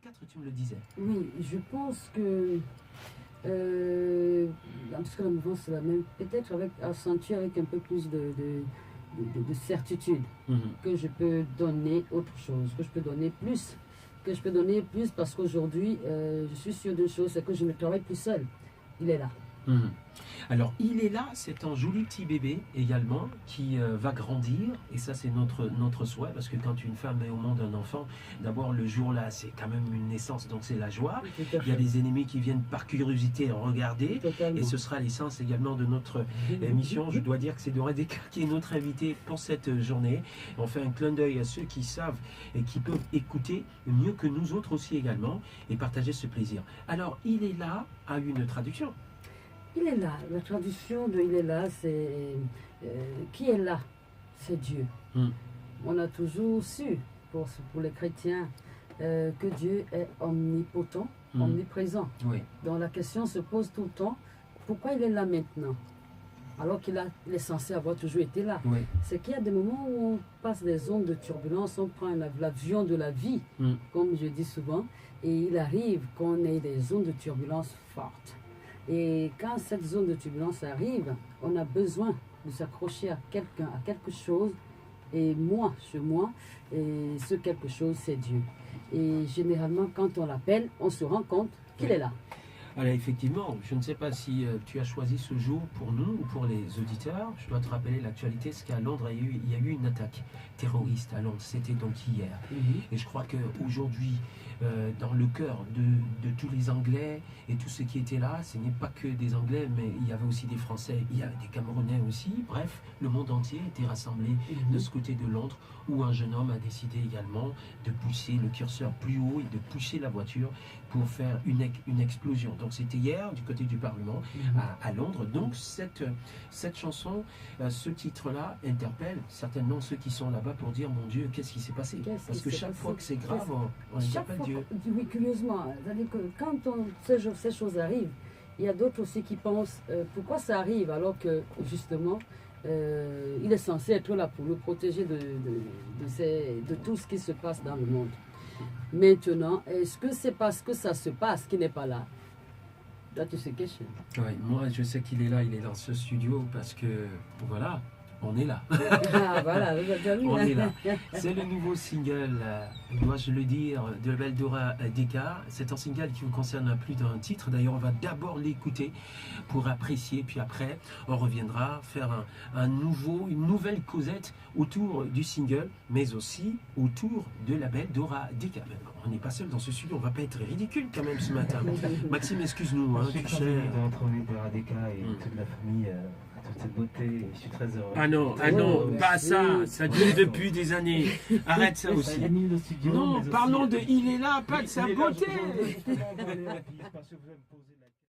2004, tu me le disais. Oui, je pense que parce que la mouvance c'est la même, peut-être avec accentué avec un peu plus de certitude, que je peux donner autre chose, que je peux donner plus parce qu'aujourd'hui, je suis sûre d'une chose, c'est que je ne travaille plus seul. Il est là. Alors, il est là, c'est un joli petit bébé également qui va grandir, et ça c'est notre souhait, parce que quand une femme met au monde un enfant, d'abord le jour-là c'est quand même une naissance, donc c'est la joie. Il y a des ennemis qui viennent par curiosité regarder, Totalement. et ce sera l'essence également de notre émission. Je dois dire que c'est Dora Deka qui est notre invité pour cette journée. On fait un clin d'œil à ceux qui savent et qui peuvent écouter mieux que nous autres aussi également, et partager ce plaisir. Alors, il est là a une traduction. Il est là. La traduction de il est là, c'est qui est là? C'est Dieu. On a toujours su, pour les chrétiens, que Dieu est omnipotent, omniprésent. Oui. Donc la question se pose tout le temps, pourquoi il est là maintenant? Alors qu'il est censé avoir toujours été là. Oui. C'est qu'il y a des moments où on passe des ondes de turbulence, on prend l'avion de la vie, comme je dis souvent, et il arrive qu'on ait des ondes de turbulence fortes. Et quand cette zone de turbulence arrive, on a besoin de s'accrocher à quelqu'un, à quelque chose. Et moi, chez moi, et ce quelque chose, c'est Dieu. Et généralement, quand on l'appelle, on se rend compte qu'il est là. Alors effectivement, je ne sais pas si tu as choisi ce jour pour nous ou pour les auditeurs. Je dois te rappeler l'actualité, c'est qu'à Londres, il y a eu une attaque terroriste à Londres. C'était donc hier. Et je crois qu'aujourd'hui, dans le cœur de tous les Anglais et tous ceux qui étaient là, ce n'est pas que des Anglais, mais il y avait aussi des Français, il y avait des Camerounais aussi. Bref, le monde entier était rassemblé de ce côté de Londres, où un jeune homme a décidé également de pousser le curseur plus haut et de pousser la voiture pour faire une explosion. Donc c'était hier du côté du Parlement à Londres. Donc cette chanson, ce titre-là interpelle certainement ceux qui sont là-bas pour dire mon Dieu, qu'est-ce qui s'est passé? Parce que chaque fois que c'est grave, on interpelle Dieu. Oui, curieusement. C'est-à-dire que quand ces choses arrivent, il y a d'autres aussi qui pensent pourquoi ça arrive alors que justement il est censé être là pour nous protéger de tout ce qui se passe dans le monde. Maintenant, est-ce que c'est parce que ça se passe qu'il n'est pas là? That is the question. Oui, moi je sais qu'il est là, il est dans ce studio parce que voilà, on est là. Ah, voilà, on est là. C'est le nouveau single, dois-je le dire, de la belle Dora Deka. C'est un single qui vous concerne à plus d'un titre. D'ailleurs, on va d'abord l'écouter pour apprécier, puis après, on reviendra faire une nouvelle causette autour du single, mais aussi autour de la belle Dora Deka. On n'est pas seul dans ce studio, on va pas être ridicule quand même ce matin. Maxime, excuse-nous. Je suis très heureux de retrouver Dora Deka et toute la famille. Toute cette beauté, je suis très heureux. Ah non, pas ça, ça dure depuis des années. Arrête ça aussi. Non, parlons de il est là, pas de sa beauté.